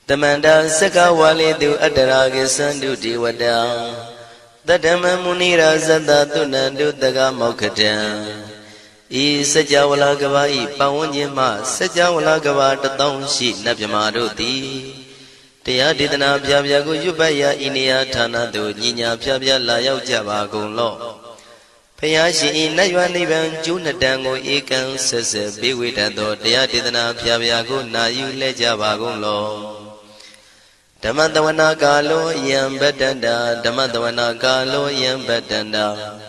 Tamanda Saka Wali do Adaragi Sandu Diwada Tadama Munira Zada Tunandu Daga Mokatan E Sajawala Gavai Pawanyama Sajawala Gavata Townshi Nabyamaroti Tia Didana Pyago Yubaya Inia Tanado Nina Pyabya Layao Java Gonlo Payashi Nayuani Ban Junadango Ekan Sese Biwitado Tia Didana Pyago Nayu Lejava Gonlo Damadavana Galo Yam Bedanda Damadavana Galo Yam Bedanda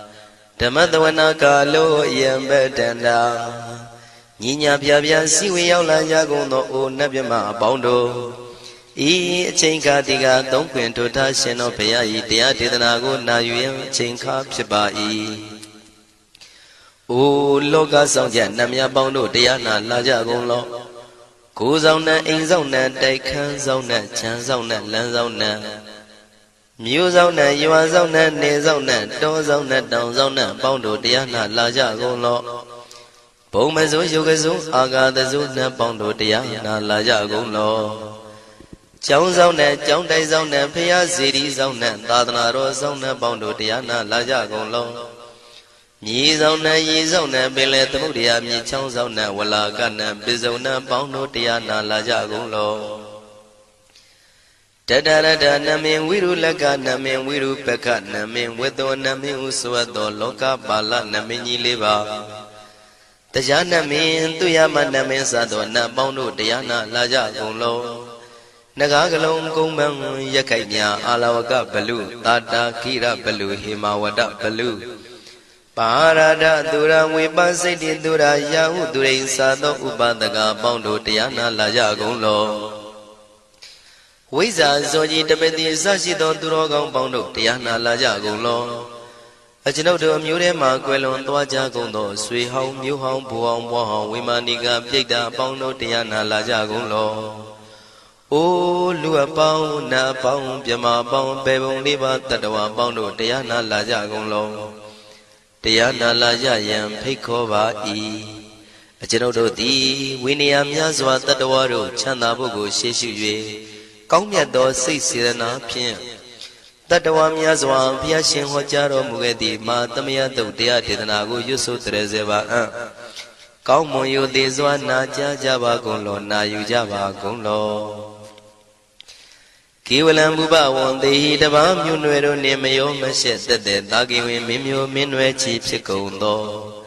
Damadavana Galo Yam Bedanda Nina Pyabya Siwi Yaula Yagono O Nabyama Bondo E Chinka Diga Don't Quinto Tashino Payai Dia Didanago Nayu Chinka Pibai O Loga Songja Namya Bondo Diana Laja Gonlo Go Zona, In Zona, Daikan Zona, Chan Zona, Lan Zona Mu Zona, Yuan Zona, Ne Zona, Do Zona, Down Zona, Bondo Diana Laja Gonlo Bomazo Yogazo, Aga the Zona, Bondo Diana Laja Gonlo Chong Zona, Chong Dai Zona, Pia Ziri Zona, Dadana Zona, Bondo Diana Laja Gonlo Yi Zona, Yi Zona, Bele Tamudia, Mi Chong Zona, Wala Gana, Bizona, Bondo Diana Laja Gonlo Dadada Namin Wiru Laga Namin Wiru Peka Namin Wedo Namin Uswado Loka Bala Namini Liva Tajana Min Tuyama Namin Sado Na Bondo Diana Laja Gonlo Nagagalong Kumbang Yakanya Alawaka Balu Tata Kira Balu Himawada Balu Parada Dura Wibasiti Dura Yahu Durin Sado Ubadaga Bondo Diana Laja Gonlo Wiza Zoji Tabeti Sashido Durogang Bondo Diana Laja Gonlo Ajinodo Murema Quelon Dwaja Gondo Sui Hong Mu Hong Buang Wahong Wimaniga Pigda Bondo Diana Laja Gonlo O Lua Pao Na Pao Pyama Pao Bebong Liba Tadawa Bondo Diana Laja Gonlo Diana Laja Yam Pikova E Ajinodo Di Winiam Yazwa Tadawaro Chanda Bogo Sheshu Kaumyado Sisirana Pien Tadawam Yazwa Piashin Hojaro Mugedi Ma Tamia Dia Didanago Yusu Trezeva Kaumoyo Dezwa Naja Java Gonlo Na Yujava Gonlo Kiwalam Buba won the heat of Amunuero Nemayo Mashet the Dagiwi Mimio Minwe Chief Chicondo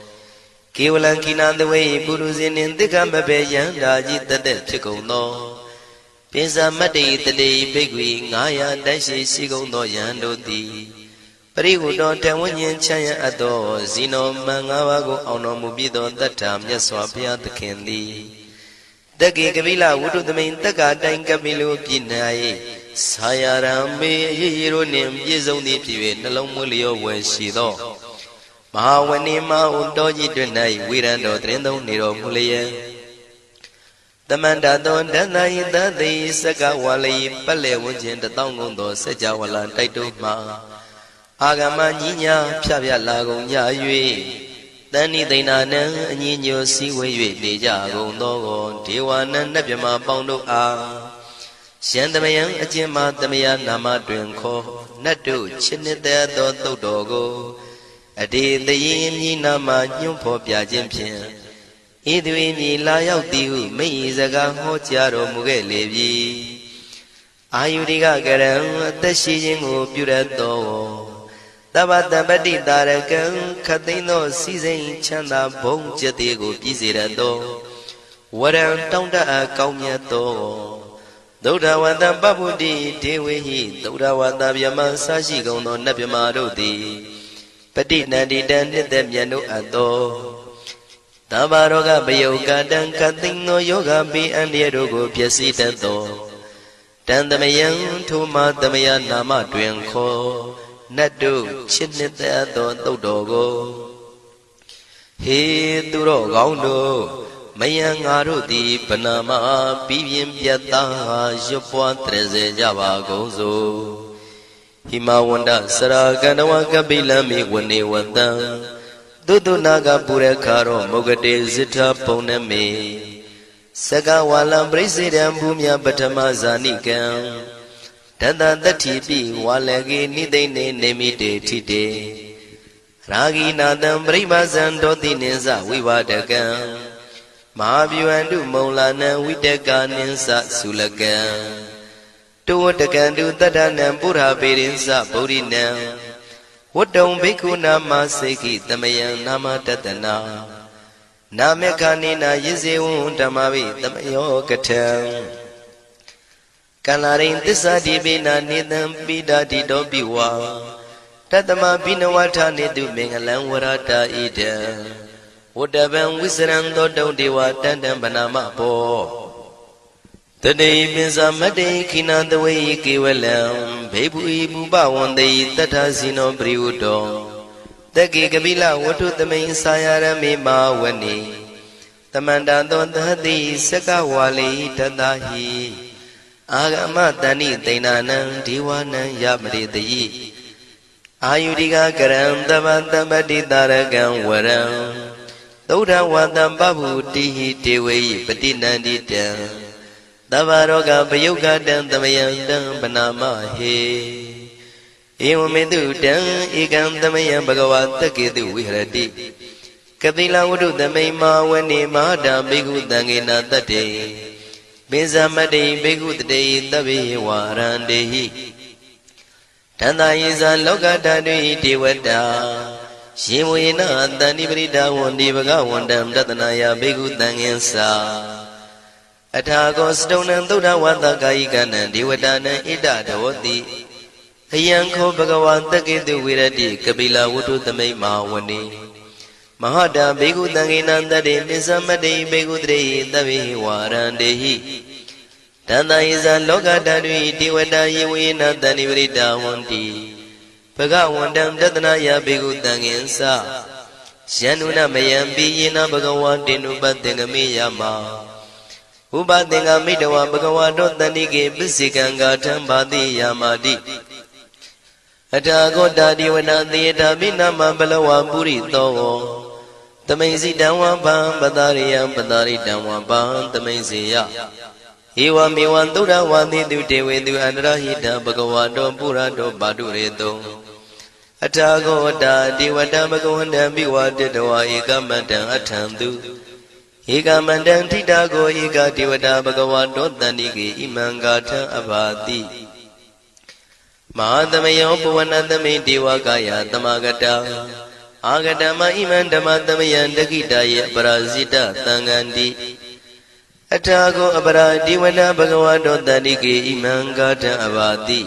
Kiwalan Kinan the way Buruzin in the Gambabe Yandaji the dead Chicondo Pisa Mati the day Bigwi Naya Dashi Sigondo Yando di Perigo don't tell when you Chaya Ado Zino Mangawago Ono Mubido that time Yaswapia the Kendi The Gigavilla would do the main Taga Dangabilu Pinai Sayarambe Hero name Yezoni Pive Nalomulio when she do Mahawanima Undoji Dunai Wirando Trendo Niro Mulia The Mandadon Danai the day Sagawali Pale Wujin the Tongondo Sajawala Taituma Agama Nina Pavia Lago Yayue Dani Dinana Nino Siwe Deja Gondo Tiwana Nabima Bondo A Shandamayan Ajima Damia Nama Drinko Nadu Chinita Dogo Adi the Yin Nama Nyumpo Piajimpian Idwini Layao Tiu Me Zaga Hotiaro Mugelevi Ayudiga Garam the Shijingo Purato Tabata Badi Darakan Katino Season Chanda Bong Jatigo Pizirado Waran Tonda Kaumiato Doda Wanda Babudi Dewi Doda Wanda Yama Sashi Gono Nabimarodi Petit Nadi Dan Them Yano Ado Tabaroga Bayoga Dan Katino Yoga Be and Yerogo Piasi Tanto Tandamayan Tuma Damaya Nama Dwenko Nadu Chinita Dodogo He Duro Gaundo Mayang Arudi Panama Pivian Piata Jopua Treze Java Gozo Himawanda Saraganawa Kabilami Wani Wanda Dudu Naga Purekaro Mogade Zita Poneme Saka walam presidam bumya batama zanikam Tata tatipi walagi nidene nemite tite Ragi nadam pribazan doti ninsa vivadakam Mahavyuandu maulana vidaka ninsa sulakam Tuwatakandu tadanam pura pirinsa burinam Wadong bhikkhu nama seki tamayam nama tatana Namekanina yizewun tamavi tamayo katam Kalarin tisa dibina nidam pidati dobiwa Tatama binawata nidu mengalam warata ida Wadavam wisram dodong dewa tandam banama po Tadei pinsa madei kinandawai kevalam Bhebu ibu bawandai tata sino priudo Taki kabila watu tamay sayarami mawani Tamanda dondhati saka wali tadahi Agama tani tainanang diwanang yamritayi Ayudika karam tabati taragang waram Tauda watam babu tihi tewayi patinandita Tavaroga payuga dang tamayang dang panama he Ewamedu dang ikam tamayang bhagavata ketu vihrati Kapila wudu tamay mawani mahada bhikkhu tangena tate Binsamati bhikkhu tate tabi warandehi Tanda yisa loka tadui devata Shimuyena tani prita wandi bhagavandam tatanaya bhikkhu tangensa Athago stonam tuda vata kayikanam devatanam ita dhavati Ayanko bhagavata ketu virati kapila wudu tamay mawani Mahada bhikkhu tangena tate binsamati bhikkhu tate tabi warandehi Tanda yisa loka tadui devata yewena tani prita wandi Bhagavandam tatanaya bhikkhu tangensa Syanuna mayampi yena bhagavatinu patengami yama Upatenga midawa bhagavato tanike pisikanga thambati yamati Athago dadiwana theta binama balawa purito Tamaisi damwa bam padariyam padaritamwa bam tamaisiya Ewa mewan tuda wati tu dewetu anrahita bhagavato purato padureto Athago dadivata bhagavandam biwaditawa ekamatang athantu Ekamandang titago eka devata bhagavato tanike imangatha abhati Mahadamayo puvanatame devakaya tamagata Agatama iman dhamatamayan dakitaya parasita tangandi Athago apara devata bhagavato tanike imangatha abhati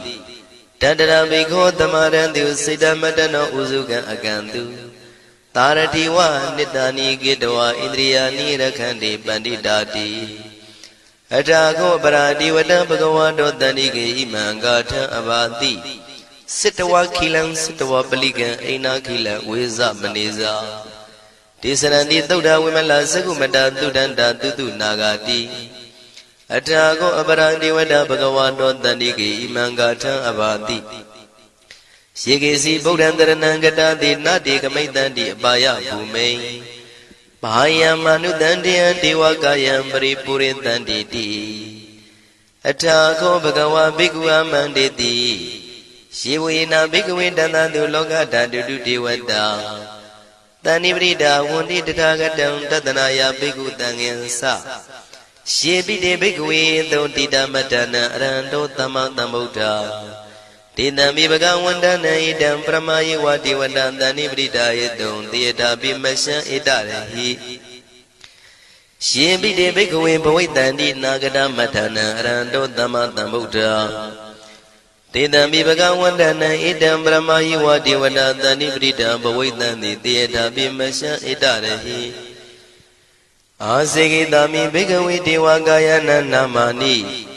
Tadara bhikho tamarantu siddhamatano usukan akantu Taratiwa nitani gitawa indriyani rakhandi panditati Athago paradivata bhagavato tanike imangatha abhati Sittawa khilam sittawa palikan aina khila veza maneza Tisarandi tuda vimala sakumata tudanta tutu nagati Athago paradivata bhagavato tanike imangatha abhati Shekesi Bodhandaranang Gatati Nati Kamaitanti Abaya Bhumei Bahaya Manudantiyan Devakayam Paripuritanti Ti Athago Bhagava Bhikkhu Amanditi Shivuyena Bhikkhu Dantantu Lokatatu Devata Tani Prita Wundi Tathagatam Tatanaya Bhikkhu Tangensa Shepite Bhikkhu Dhontita Matana Arando Tamatambuddha Tidami bhagavandana idam pramayi vati vadantani pritayadum tiyata bimasya itarehi Shembide bhikkhave bhavaitanti nagata matana arando tamatambuddha Tidami bhagavandana idam pramayi vati vadantani pritayadum bhavaitanti tiyata bimasya itarehi Asekitami bhikkhave devakayana namani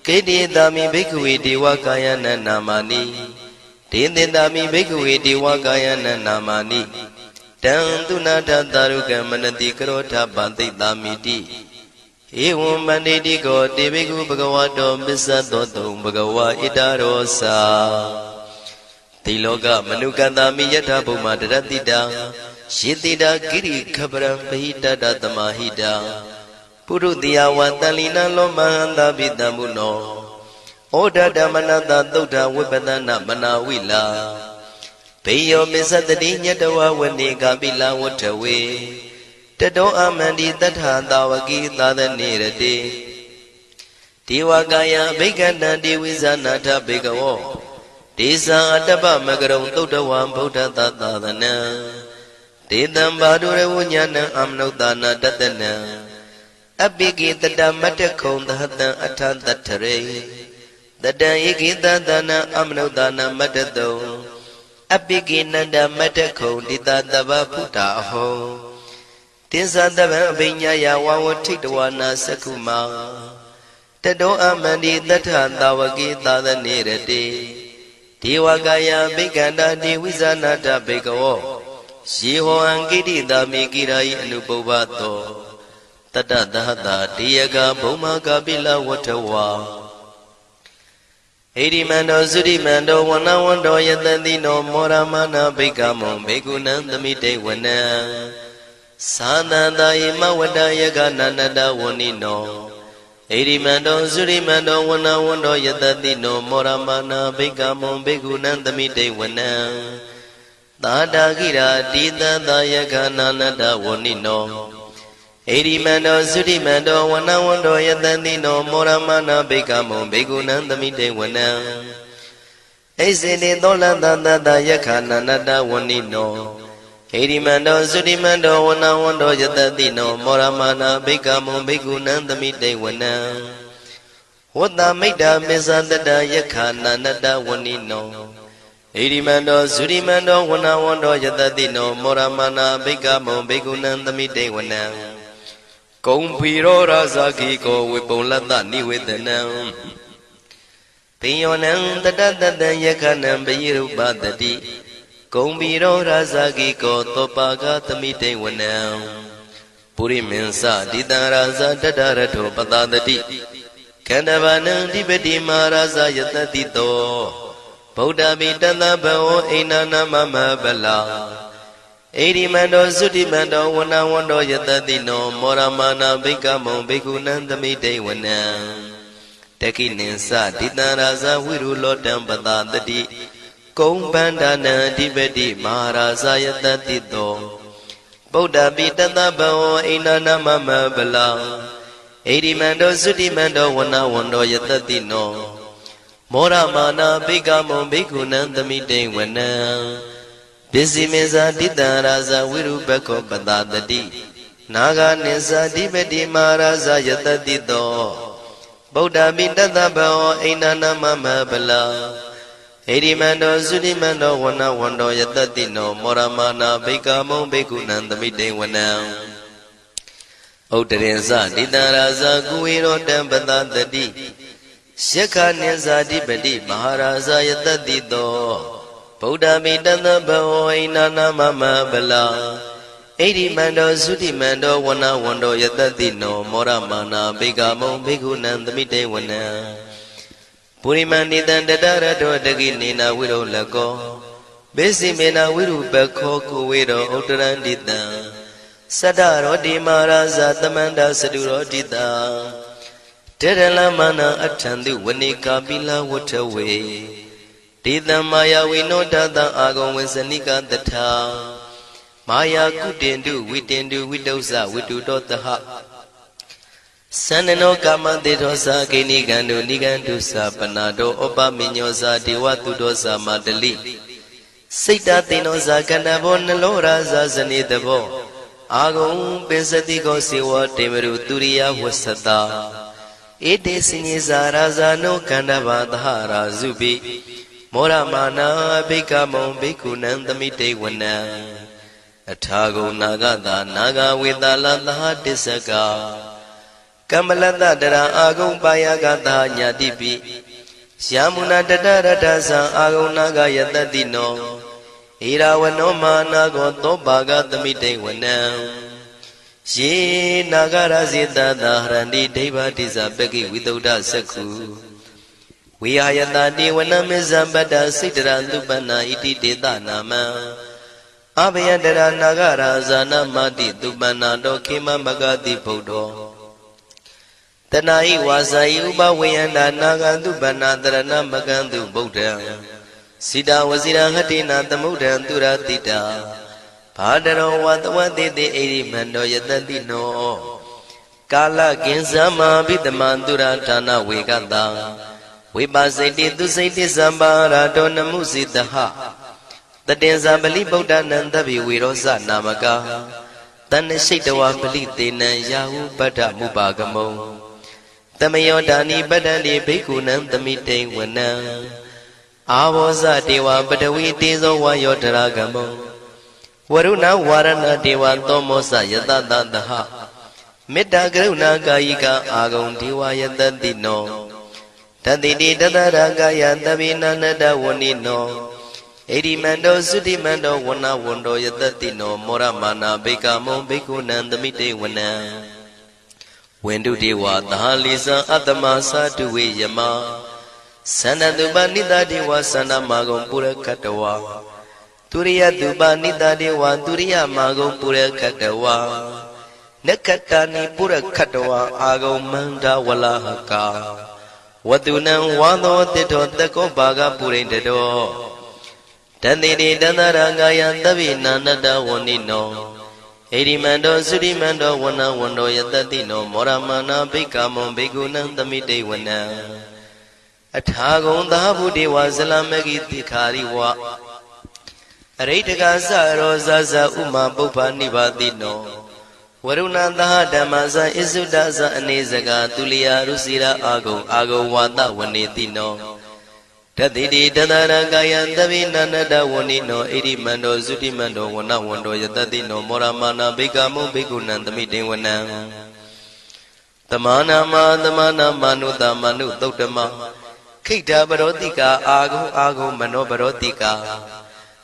Kedi dami bhikkhave devakayana namani Tindindami bhikkhave devakayana namani Tantunata taruka manati karotha bhanti damiti Evam banditi ko te bhikkhu bhagavato bissato bhagava itarosa Tiloka manukandami yatha bhuma daratita Shitita giri khaparam pahita tamahita ပုရုတိယဝတန်လီနလောမဟန္တာပိတံမုနောဩဒဓမ္မနတသုဒ္ဓဝိပဒနာမနာဝိလာဘေယောမစ္စတတိညတဝဝနေကပိလဝထဝေတတောအမန္တိတထသာဝကိသာသနေရတိဒေဝကာယဘိက္ခဏံဒေဝိဇာနာထဘေကဝောဒေဇာအတ္တပမကရုံသုဒ္ဓဝံဗုဒ္ဓသာသနံဒေတံဘာဒုရဝဉာဏံအမနုဿာနာတတနံအပိကိတတမတ္တခုံသဟတံအထတထရေတတံဧကိတသနာအမနုဿာနာမတ္တတုံအပိကိနန္ဒမတ္တခုံတိတတဗ္ဗဖုတာအဟောတင်္ဇတဗံအဘိညာယဝဝထိတဝနာသက္ခုမာတတောအမန္တိတထသာဝကိသာသနေရတိဒေဝကာယဘိက္ခန္တာဒေဝိဇာနာတဘေကဝောယေဟောအံကိတိတာမေကိရာယအနုပုဗ္ဗတောတတသဟတာတေယကဘုံမကပိလဝထဝါဣရိမန္တောသုရိမန္တောဝနဝန္တောယတတိနောမောရမနာဘိက္ခမောဘေကုဏံသမိတေဝနံသာသန္တာယမဝတ္တယကနန္တဝဏိနောဣရိမန္တောသုရိမန္တောဝနဝန္တောယတတိနောမောရမနာဘိက္ခမောဘေကုဏံသမိတေဝနံသာတာကိရာတိတသယကနန္တဝဏိနောဣရိမန္တောသုရိမန္တောဝနဝန္တောယတတိနောမောရမနာဘိက္ခမောဘေကုဏံသမိတေဝနံဣစေတိသောလတသတယခနန္တဝဏိနောဣရိမန္တောသုရိမန္တောဝနဝန္တောယတတိနောမောရမနာဘိက္ခမောဘေကုဏံသမိတေဝနံဝတ္တမိတ္တမေဇတတယခနန္တဝဏိနောဣရိမန္တောသုရိမန္တောဝနဝန္တောယတတိနောမောရမနာဘိက္ခမောဘေကုဏံသမိတေဝနံကုံဖီရောရာဇာခိကောဝေပုံလတ္တနိဝေဒနံပိယောနံတတတတံယခနံပယိရုပတတိကုံဖီရောရာဇာခိကောသောပါကသမိတေဝနံပုရိမင်းစဒိတံရာဇာတတရထောပတတတိခန္ဓဗာနံဓိပတိမာရာဇာယတတိတောဗုဒ္ဓပိတသဗ္ဗဝောအိနာနာမမဗလာဣရိမန္တောသုတိမန္တောဝနဝန္တောယတတိနောမောရမနာဘိက္ခမောဘေကုဏံသမိတေဝနံတခိနိသဒိတံရာဇဝိရုလောတံပတတတိကုံပန္ဒနာအဓိပတိမဟာရာဇယတတိတောဗုဒ္ဓပိတသဗ္ဗဝောအိနာနာမမဗလာဣရိမန္တောသုတိမန္တောဝနဝန္တောယတတိနောမောရမနာဘိက္ခမောဘေကုဏံသမိတေဝနံပစ္စည်းမေဇာတိတံရာဇဝိရုပခောပတတတိနာဂနိသဓိပတိမဟာရာဇယတတိတောဗုဒ္ဓပိတသဗ္ဗဝောအိနာနာမမဗလာဣရိမန္တောသုတိမန္တောဝနဝန္တောယတတိနောမောရမနာဘိက္ခမောဘေကုဏံသမိတေဝနံဥတ္တရင်စတိတံရာဇကုဝေရောတံပတတတိယက္ခနိသဓိပတိမဟာရာဇယတတိတောဗုဒ္ဓမိတသဗ္ဗဝောအိနာနာမမဗလာဣရိမန္တောသုတိမန္တောဝနဝန္တောယတတိနောမောရမနာဘိက္ခမောဘေကုဏံသမိတေဝနံပုရိမန္တိတံတတရတောတကိနေနာဝိရောလကောဘေစီမေနာဝိရုပခောကုဝေရောဥတ္တရန္တိတံသတ္တရောတိမာရာဇသမန္တသတုရောတိတံတေရလမနာအထံတုဝနေကာပိလဝထဝေဒေတံမာယာဝိနောတတံအာဂုံဝေစနိကတထာမာယာကုတင်တုဝိတင်တုဝိတုဇဝိတုတောတဟသန္နနောကာမတေသောသာဂိနိကံတုနိကံတုသာပနာတောဩပမိညောသာဒေဝတုတောသာမတလိစိတ်တသိနောသာကန္တဘောနလောရာဇာဇနေတဘောအာဂုံပိစတိကောစေဝတေမရုတုရိယဝဆတာဧတေစညေဇာရာဇာနောကန္တဘာသဟရာဇုပိမောရမနာဘိက္ခမောဘိက္ခုနံသမိတေဝနံအထာဂုံနာဂတာနာဂဝေတာလသဟတစ္စကကမ္မလတတရာအာဂုံပါယကတာညာတိပိယမုနာတတရတ္ထသံအာဂုံနာဂယတတိနောဣရာဝနောမာနာကောသောပါကသမိတေဝနံယေနာဂရဇေတသာဟရန္တိဒိဗ္ဗတိဇပကိဝိသုဒ္ဓသက္ခုဝိဟာယတတိဝနမေဇံပတ္တစိတရံသူပန္နာဣတိတေသနာမံအဘယတရနာဂရာဇာနမတိသူပန္နာတောခေမမဂတိဗုဒ္ဓော တဏှာဤဝါစာဤဥပဝေယန္တာနာဂံတုပနာတရဏမကံတုဗုဒ္ဓံစိတာဝစီရဟတိနာသမုဒ္ဒံသူရတိတာဘာတရောဝတဝတိတိဣရိမန္တောယတတိနောကာလကင်္စမဘိတမံသူရဌာနဝေကတံဝိပါစိတိသူစိတိသံပါရာတောနမှုစိတဟတတင်္ဇာပလိဗုဒ္ဓနံတဗ္ဗိဝေရောဇနာမကာတဏ္ဏရှိတဝါပလိတေနံယာဟုပတ္ထမုပါကမုံတမယောဒာနိပတ္တတိဘိက္ခုနံသမိတိဝနံအာဘောဇတေဝပတဝီတေဇောဝါယောတရာကမုံဝရုဏဝါရဏတေဝသောမောဇယတတသဟမေတ္တာကရုဏာကာယိကအာဂုံဒေဝယတတိနောတတိတိတတရာကာယသဗ္ဗေနန္တဝဏိနောဣရိမန္တောသုတိမန္တောဝနဝန္တောယတတိနောမောရမာနာဘေကမုံဘေကုဏံသမိတေဝနံဝန္တုတေဝသဟလိဇံအတ္တမသာတုဝေယမသန္တတုပနိတတေဝသန္တမာဂုံပုရခတဝါទុរិយតុបនិតាទេវទុរិយមាဂုံပုရခတဝါနက္ခတနိပုရခတဝါအာဂုံမန္တဝလဟကာဝတုနံဝါသောတိတောတကောဘာဂပုရိတတောတန္တိတိတန္တရငါယသဗ္ဗေနာနတဝဏိနောဣရိမန္တောသုရိမန္တောဝနဝန္တောယတတိနောမောရမနာဘိက္ခမုံဘိက္ခုနံသမိတေဝနံအထာဂုံသာဗုဒေဝဇလမဂိတိခာရိဝအရိတကသရောဇဇဥမာပုပ္ပနိဗ္ဗာတိနောဝရုဏသဟဓမ္မဇဣစုဒဇအနေစကတုလျာရုစီရာအာဂုံဝါတဝနေတိနောတတိတိတတရကာယသဗ္ဗေနန္တဝဏိနောဣရိမန္တောသုတိမန္တောဝနဝန္တောယတတိနောမောရမာနာဘိက္ခမုံဘိက္ခုနံသမိတေဝနံတမာနာမနုတမနုသုတ်တမခိတ္တပရောတိကာအာဂုံမနောပရောတိကာ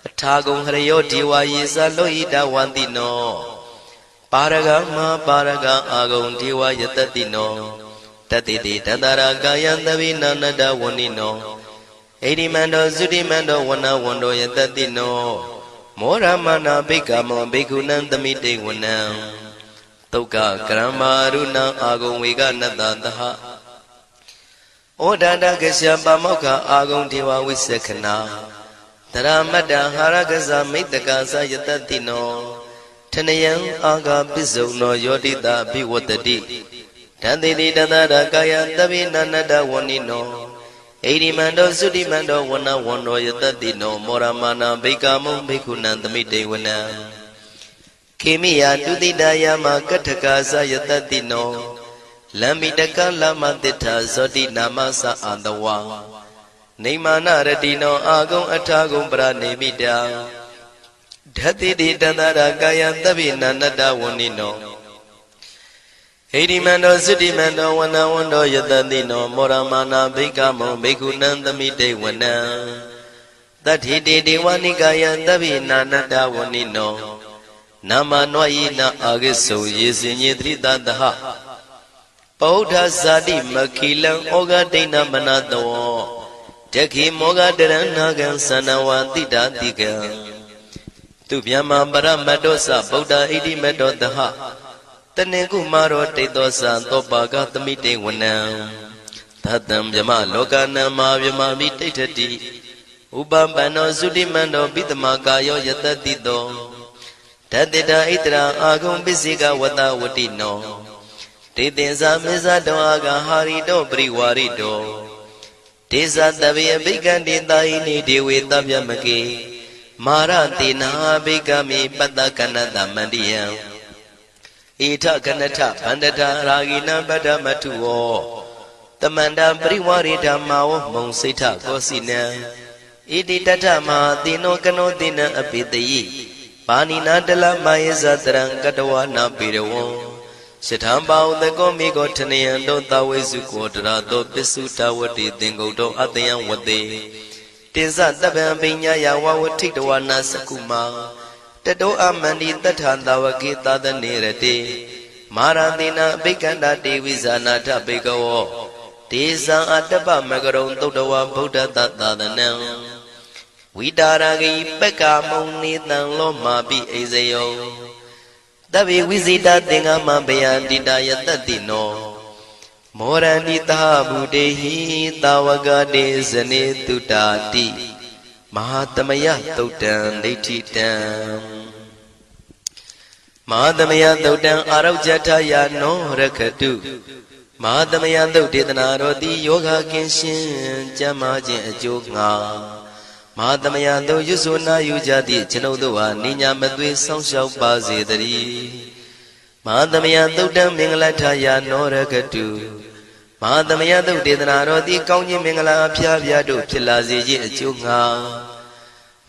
အထာဂုံဟရယောဒေဝယေဇလောဟိတဝန္တိနောပါရဂမပါရဂအာဂုံဒေဝယတတိနောတတိတိတတရာကာယသဗ္ဗေနန္တဝဏိနောဣရိမန္တောသုတိမန္တောဝနဝန္တောယတတိနောမောရမနာဘိက္ခမောဘိက္ခုနံသမိတေဝနံသုက္ကကရမရုဏအာဂုံဝေကနတသဟဩဒန္တကရှပါမောက္ခအာဂုံဒေဝဝိသခနာတရမတ္တဟာရကဇမိတ္တကာသယတတိနောထနယံအာဂပစ္စုံနောယောတိတာဘိဝတ္တိတန္တိတိတတရကာယသဗ္ဗေနန္တဝဏိနောဣရိမန္တောသုတိမန္တောဝနဝန္တောယတတိနောမောရမာနာဘိက္ခမုံဘိက္ခုနံသမိတေဝနံခေမိယတုတိတယမကထကာသယတတိနောလမ္မိတကလမတိထာဇောတိနာမသအာတဝါနေမာနရတိနောအာဂုံအထာဂုံပရနေမိတာဓတိတိတန္တရာကာယသဗ္ဗေနန္တဝဏိနောဣရိမန္တောသုတိမန္တောဝနဝန္တောယတတိနောမောရမာနာဘိက္ခမုံဘိက္ခုနံသမိတေဝနံတတိတိဒေဝနိကာယသဗ္ဗေနန္တဝဏိနောနာမနွယိနအာဂိစုံယေစင်ညေတိတတဟပောဓဇာတိမခိလံဩဃဒိဏမနတောတခိမောဂတရဏကံသနဝတိတာတိကံသူဗျမပရမတ္တောသဗုဒ္ဓဣတိမတ္တောတဟတနေကုမာရောတိတောသသောပါကသမိတေဝနံသတံဗျမလောကနံမာဗျမမိတိဋ္ဌတိဥပပန္နောသုတိမန္တောပိတမကာယောယတတိတောတတေတာဣတရာအာဂုံပစ္စေကဝတဝတိနောတေတင်္ဇာမေဇတောအာဂဟာရိတောပရိဝါရိတောဒေဇတဗေအဘိက္ခံတေတာဟိနိဒေဝေတဗျမကေမာရတေနာဘိက္ခမေပတ္တကနတမန္တိယံဧထကနထဗန္တထရာဂိနံပတ္တမထုဝောတမန္တပရိဝါရိဓမ္မာဝမုံစိဋ္ဌကောစီနံဣတိတထမဟာတိနောကနောတိနံအပိတယိပါဏိနာတလမယေဇတရံကတဝနာပေရဝံရှထံပါဥတကောမိကောထနယံတောသဝေစုကောတရာတောပစ္စုတဝတိသင်္ကုတ်တောအတယံဝတေတိဇတပံပညာယဝဝထိတဝနာစကုမာတတောအမန္တိတထံတဝကေသာသနေရတေမာရတိနာအဘိက္ခန္တာတေဝိဇာနာထဘေကဝောဒေဇံအတ္တပမကရုံသုတ္တဝဗုဒ္ဓတသာသနံဝိတာရဂိပက္ခမုံနေတံလောမာပိအိဇယောတဗ္ဗေဝိဇိတသင်္ဃမဘယန္တိတာယတတိနော မောရဏိတာဘုဒေဟိတာဝကတေဇနေတုတာတိမဟာသမယသုတ်တံဒိဋ္ဌိတံမဟာသမယသုတ်တံအာရောဇထယာနောရခတုမဟာသမယသုတ်ဒေသနာတော်သည်ယောဂကင်းရှင်းကျမ်းမာခြင်းအကျိုးငှာမဟာသမယသုတ်ရွတ်ဆိုနာယူကြသည့်ကျွန်ုပ်တို့ဟာနိညာမသွေဆောင်းလျှောက်ပါစေတည်းမဟာသမယသုတ်တံမင်္ဂလထယာနောရခတုမဟာသမယသုတ်ဒေသနာတော်သည်ကောင်းခြင်းမင်္ဂလာအဖျားဖျားတို့ဖြစ်လာစေခြင်းအကျိုးငှာ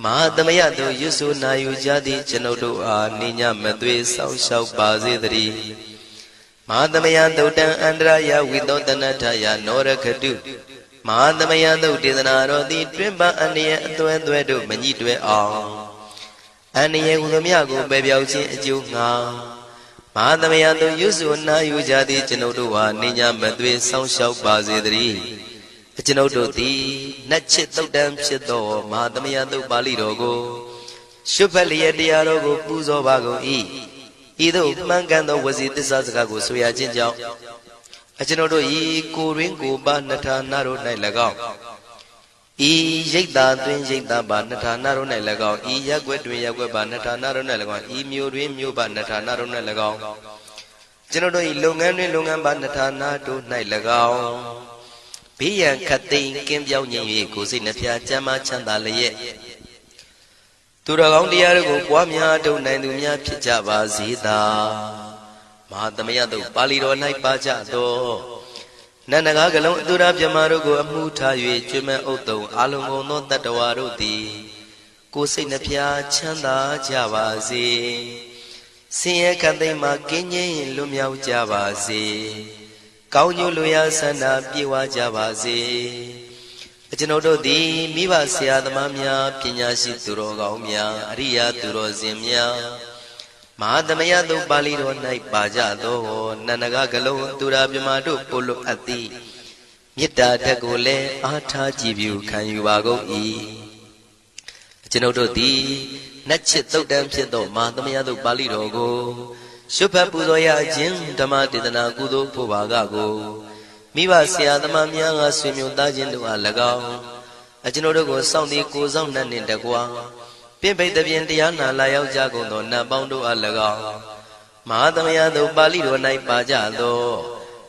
မဟာသမယသုတ်ရွတ်ဆိုနာယူကြသည့်ကျွန်ုပ်တို့အားနိညာမသွေဆောင်းလျှောက်ပါစေတည်းမဟာသမယသုတ်တံအန္တရာယဝိသောတနထယာနောရခတုမဟာသမယသုတ်ဒေသနာတော်သည်တွင်ပန်းအန္တရာယ်အသွဲသွဲတို့မညှိတွဲအောင်အန္တရာယ်ဟူသည်များကိုပယ်ပြောက်ခြင်းအကျိုးငှာမဟာသမယသုတ်ရွတ်ဆိုနာယူကြသည့်ကျွန်ုပ်တို့ဟာနိညာမသွေဆောင်းလျှောက်ပါစေတည်းကျွန်ုပ်တို့သည်နတ်ချစ်သုတ်တံဖြစ်သောမဟာသမယသုတ်ပါဠိတော်ကိုရှုဖတ်လျက်တရားတော်ကိုပူဇော်ပါကုန်၏ဤသို့မှန်ကန်သောဝစီသစ္စာစကားကိုဆိုရခြင်းကြောင့်ကျွန်ုပ်တို့ဤကိုရင်းကိုပါနှထာနာတို့၌၎င်းဤရိတ်တာတွင်ရိတ်တာပါနှထာနာတို့၌၎င်းဤရက်ွက်တွင်ရက်ွက်ပါနှထာနာတို့၌၎င်းဤမြို့တွင်မြို့ပါနှထာနာတို့၌၎င်းကျွန်ုပ်တို့ဤလုပ်ငန်းတွင်လုပ်ငန်းပါနှထာနာတို့၌၎င်းဘေးရန်ခတ်သိမ်းကင်းပြောင်းခြင်း၍ကိုယ်စိတ်နှဖျားကျမ်းမာချမ်းသာလျက်သူတော်ကောင်းတရားတို့ကိုပွားများထုတ်နိုင်သူများဖြစ်ကြပါစေသာမဟာသမယသုတ်ပါဠိတော်၌ပါကြသောနန္ဒကားကလုံးအတုရပြမတို့ကိုအမှုထား၍ကျွမ်းမဲ့ဥတုံအာလုံကုန်သောတတ္တဝါတို့သည်ကိုယ်စိတ်နှဖျားချမ်းသာကြပါစေဆင်းရဲခတ်သိမ်းမှကင်းငြိမ်းလွတ်မြောက်ကြပါစေကောင်းကျိုးလိုရာဆန္ဒပြေဝကြပါစေကျွန်ုပ်တို့သည်မိဘဆရာသမားများပညာရှိသူတော်ကောင်းများအရိယာသူတော်စင်များမဟာသမယသုတ်ပါဠိတော်၌ပါကြသောနန္ဒကကလုံးသူရာပြမတို့ပို့လို့အပ်သည်မေတ္တာဓာတ်ကိုလည်းအားထားကြည်ပြုခံယူပါကုန်၏ကျွန်ုပ်တို့သည်နတ်ချစ်သုတ်တံဖြစ်သောမဟာသမယသုတ်ပါဠိတော်ကိုရှုဖတ်ပူဇော်ရခြင်းဓမ္မဒေသနာကုသိုလ်ဖို့ပါကကိုမိဘဆရာသမားများကဆွေမျိုးသားချင်းတို့အား၎င်းကျွန်ုပ်တို့ကိုစောင့်တည်ကိုစောင့်နှံ့နှင့်တကွာပင်ပိတ်သဖြင့်တရားနာလာရောက်ကြကုန်သောနတ်ပေါင်းတို့အား၎င်းမဟာသမယသုတ်ပါဠိတော်၌ပါကြသော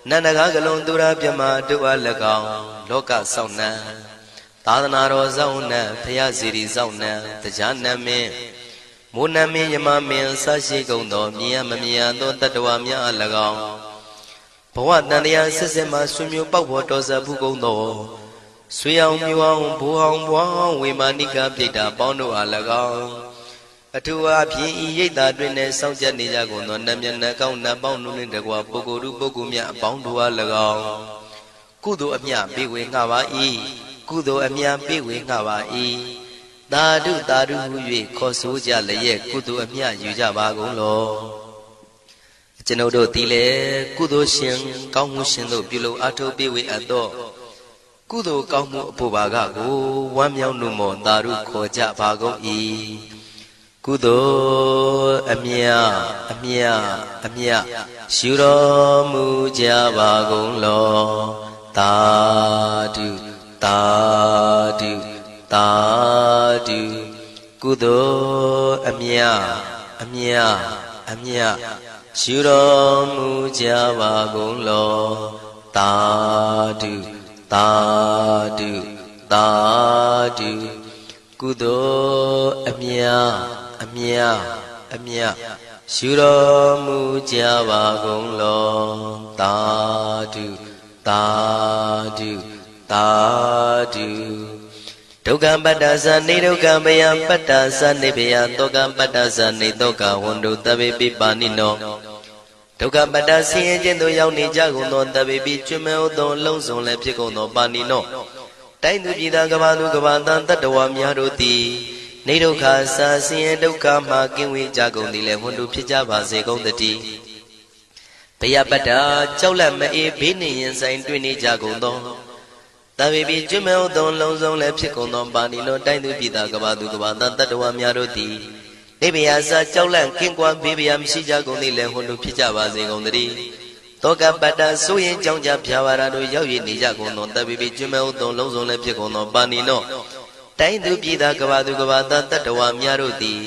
နန္ဒကားကလုံးသူရာပြမတို့အား၎င်းလောကစောင့်နှံသာသနာတော်စောင့်နှံဖရာစီရီစောင့်နှံတရားနမင်းမိုးနမင်းယမမင်းဆရှိကုန်သောမြင်ရမမြင်ရသောတတ္တဝါများအား၎င်းဘဝတန်တရားဆက်ဆက်မှဆွေမျိုးပေါက်ဖို့တော်စပ်ဘူးကုန်သောဆွေအောင်မျိုးအောင်ဘိုးအောင်ဘွားအောင်ဝေမာနိကပြိတ္တာပေါင်းတို့အား၎င်းအထူးအားဖြင့်ဤရိတ်တာတွင်နဲ့စောင့်ကြနေကြကုန်သောနတ်မြတ်နတ်ကောင်းနတ်ပေါင်းတို့နှင့်တကွာပုဂ္ဂိုလ်တို့ပုဂ္ဂိုလ်များအပေါင်းတို့အား၎င်းကုသိုလ်အမြပေးဝေငှပါ၏ကုသိုလ်အမြပေးဝေငှပါ၏သာဓုသာဓုဟု၍ခေါ်ဆိုကြလျက်ကုသိုလ်အမြယူကြပါကုန်လောကျွန်ုပ်တို့သည်လည်းကုသိုလ်ရှင်ကောင်းမှုရှင်တို့ပြုလုပ်အားထုတ်ပေးဝေအပ်သောကုသိုလ်ကောင်းမှုအဖို့ပါကကိုဝမ်းမြောက်နှုတ်မောသာဓုခေါ်ကြပါကုန်၏ကုသိုလ်အမြအမြအမြရှုတော်မူကြပါကုန်လောသာဓုသာဓုသာဓုကုသိုလ်အမြအမြအမြရှုတော်မူကြပါကုန်လောသာဓုသာဓုသာဓုကုသိုလ်အမြအမြအမြရှုတော်မူကြပါကုန်လောသာဓုသာဓုသာဓုဒုက္ခပတ္တသနေဒုက္ခမယပတ္တသနေဘယတောကပတ္တသနေတောကဝန္တုတဗေပိပါဏိနောဒုက္ခပတ္တဆင်းရဲခြင်းသို့ရောက်နေကြကုန်သောတဗေပိကျွမဲဥသောလုံးစုံလည်းဖြစ်ကုန်သောပါဏိနောတိုင်းသူပြည်သားကဘာသူကဘာတန်တတ္တဝါများတို့သည်နေဒုက္ခစာဆင်းရဲဒုက္ခမှကင်းဝေးကြကုန်သည်လည်းဝန္တုဖြစ်ကြပါစေကုန်တည်းဘယပတ္တကြောက်လန့်မအေးဘေးနှင့်ရင်ဆိုင်တွေ့နေကြကုန်သောတဗေပိကျွမဲဥသောလုံးစုံလည်းဖြစ်ကုန်သောပါဏိနောတိုင်းသူပြည်သားကဘာသူကဘာတန်တတ္တဝါများတို့သည်နေဘယစာကြောက်လန့်ကင်းကွာဘေးဘယမရှိကြကုန်သည်လည်းဝန္တုဖြစ်ကြပါစေကုန်တည်း တောကပတ္တဆိုရင်ကြောင့်ကြဖြာပါရတို့ရောက်ရည်နေကြကုန်သောတပ်ပိပိကျွမ်းမဲ့ဥသောလုံးစုံလည်းဖြစ်ကုန်သောပါဏိနောတိုင်းသူပြည်သားကဘာသူကဘာသားတတ္တဝါများတို့သည်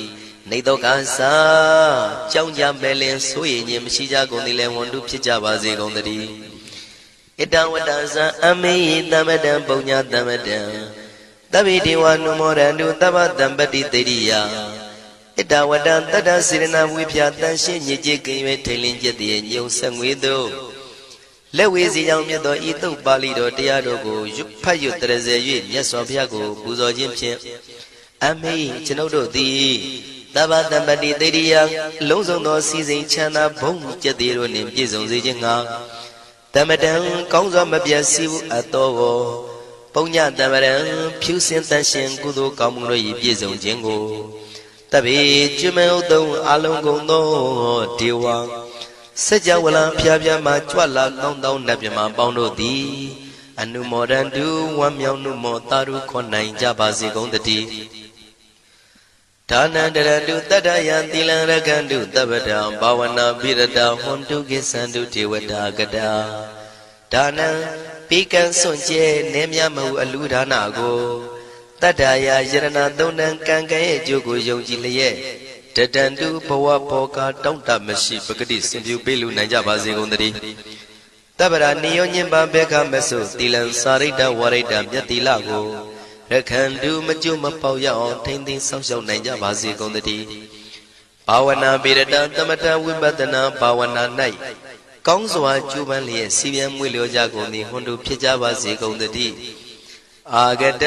နေတော့ကစားကြောင့်ကြမဲ့လင်ဆိုရင်ခြင်းမရှိကြကုန်သည်လည်းဝန်တုဖြစ်ကြပါစေကုန်သတည်းဣတံဝတ္တဇံအမေယတမ္မတံပုညတမ္မတံသဗ္ဗေဒေဝနုမောရန္တုသဗ္ဗတံပတိတေရိယဣတဝတ္တတတ္တစေရနာဝိဖြာတန်ရှင်းညစ်ကြေးကင်၍ထိန်လင်းကျက်တည်းညုံဆက်ငွေတို့လက်ဝေစီကြောင့်မြတ်သောဤသုတ်ပါဠိတော်တရားတော်ကိုဖတ်ရွတ်တရစေ၍မြတ်စွာဘုရားကိုပူဇော်ခြင်းဖြင့်အမေကျွန်ုပ်တို့သည်သဗ္ဗတံပတိတေရိယလုံးစုံသောစီစဉ်ချမ်းသာဘုံကျက်တည်းတို့နှင့်ပြည့်စုံစေခြင်းငှာတမတံကောင်းစွာမပြတ်စီဘူးအတော်ကိုပုညတမရံဖြူစင်တန်ရှင်ကုသိုလ်ကောင်းမှုတို့၏ပြည့်စုံခြင်းကိုတပိကျွမ်းမဲ့ဥသုံးအလုံးကုန်သောဒေဝစัจ java လံဖျားဖျားမှာကြွလာကောင်းသောနတ်မြမပေါင်းတို့သည်အနုမောဒန္တုဝမ်းမြောက်နှုမောတာရုခွန်နိုင်ကြပါစေကုန်တည်းဒါနန္တရတုတတ္တယံသီလံရကန္တုတပ္ပတံဘာဝနာပိရတဟွန်တုကိသန္တုဒေဝတာကတာဒါနံပိကံစွန့်ကျဲနေမြမဟုအလူဒါနကိုတတ္တယာယရဏသုံးတန်ကံကံရဲ့အကျိုးကိုယုံကြည်လျက်တတန္တုဘဝဘောကတောင့်တမရှိပဂတိစင်ပြုပေးလူနိုင်ကြပါစေကုန်သတည်းတပ္ပရာနိယောညင်ပါဘေခမဆုသီလံစာရိတ္တဝရိတ္တမြတ်တိလကိုရခန္တုမကျွမပေါရအောင်ထိမ့်သိမ်းဆောက်ရှောက်နိုင်ကြပါစေကုန်သတည်းဘာဝနာပိရတသမထဝိပဿနာဘာဝနာ၌ကောင်းစွာကျူးပန်းလျက်စီပြန်မွေလျောကြကုန်သည်ဟွန်တုဖြစ်ကြပါစေကုန်သတည်းအာဂတ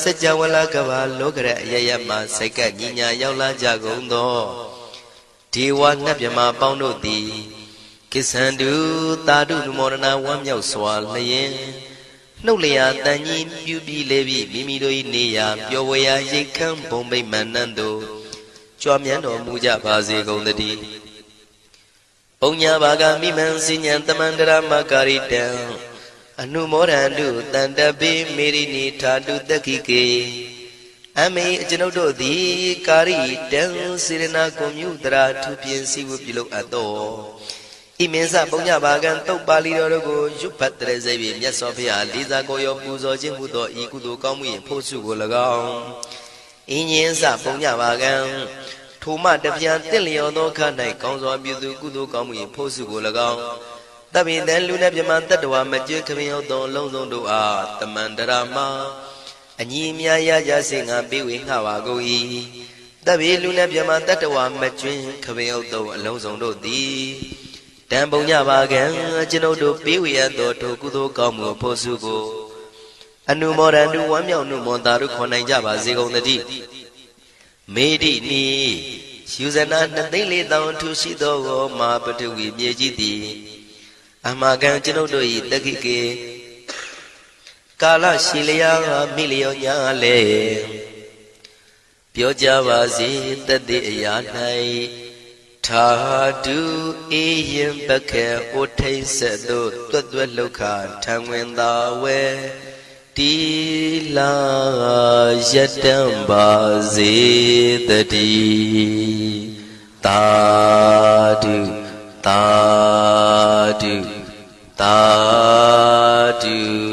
စัจ java လကဘာလောကရအယယမစိတ်ကညညာရောက်လာကြကုန်သောဒေဝနတ်မြမပေါင်းတို့သည်ကိသန္တုသာဓုနုမောဒနာဝမ်းမြောက်စွာလျင်နှုတ်လျာတန်ကြီးပြူပြီးလေပြီးမိမိတို့၏နေရာပျော်ဝေရာရိတ်ခမ်းဘုံမိတ်မန္တန်တို့ကြွားမြန်းတော်မူကြပါစေကုန်သတည်းပုံညာဘာဂမိမံစဉ္ဉံတမန္တရမကာရိတံအနုမောဒန္တုတန္တပိမေရိနိထာတုတက္ခိကေအမေကျွန်ုပ်တို့သည်ကာရိတံစေရနာကွန်မြူတရာထူပြင်းစီဝပြုလုပ်အပ်သောဣမင်းစပုံညဘာကံတုတ်ပါဠိတော်တို့ကိုရွတ်ဖတ်တဲ့စေပြီးမြတ်စွာဘုရားလေးစားကိုရောပူဇော်ခြင်းမှုသောဤကုသိုလ်ကောင်းမှု၏ဖို့စုကို၎င်းဣညင်းစပုံညဘာကံထိုမှတပြားတင့်လျော်သောခ၌ကောင်းစွာပြုသူကုသိုလ်ကောင်းမှု၏ဖို့စုကို၎င်းတပိတံလူနဲ့မြမတတ္တဝါမကျွခမင်းရောက်သောလုံးစုံတို့အားတမန္တရာမအညီအမြရကြစေငါပေးဝေငှပါကုန်၏တပိလူနဲ့မြမတတ္တဝါမကျွခမင်းရောက်သောအလုံးစုံတို့သည်တံပုံညပါကံကျွန်ုပ်တို့ပေးဝေရသောထိုကုသိုလ်ကောင်းမှုဖို့စုကိုအနုမောဒန္တုဝမ်းမြောက်နှုမောတာတို့ခွန်နိုင်ကြပါစေကုန်သတည်းမေတိနိယူဇနာ2,400,000ထူရှိသောမဟာပထဝီမြေကြီးသည်အမကံကျွန်ုပ်တို့၏တက္ခိကေကာလရှိလျာမိလျောညာလေပြောကြပါစေတတ်တဲ့အရာ၌ထာတုအေယံပခေဩထိတ်ဆက်သို့တွတ်တွတ်လောက်ခထံဝင်သာဝဲတီလာယတံပါစေတည်းသာဓုသာဓုသာဓု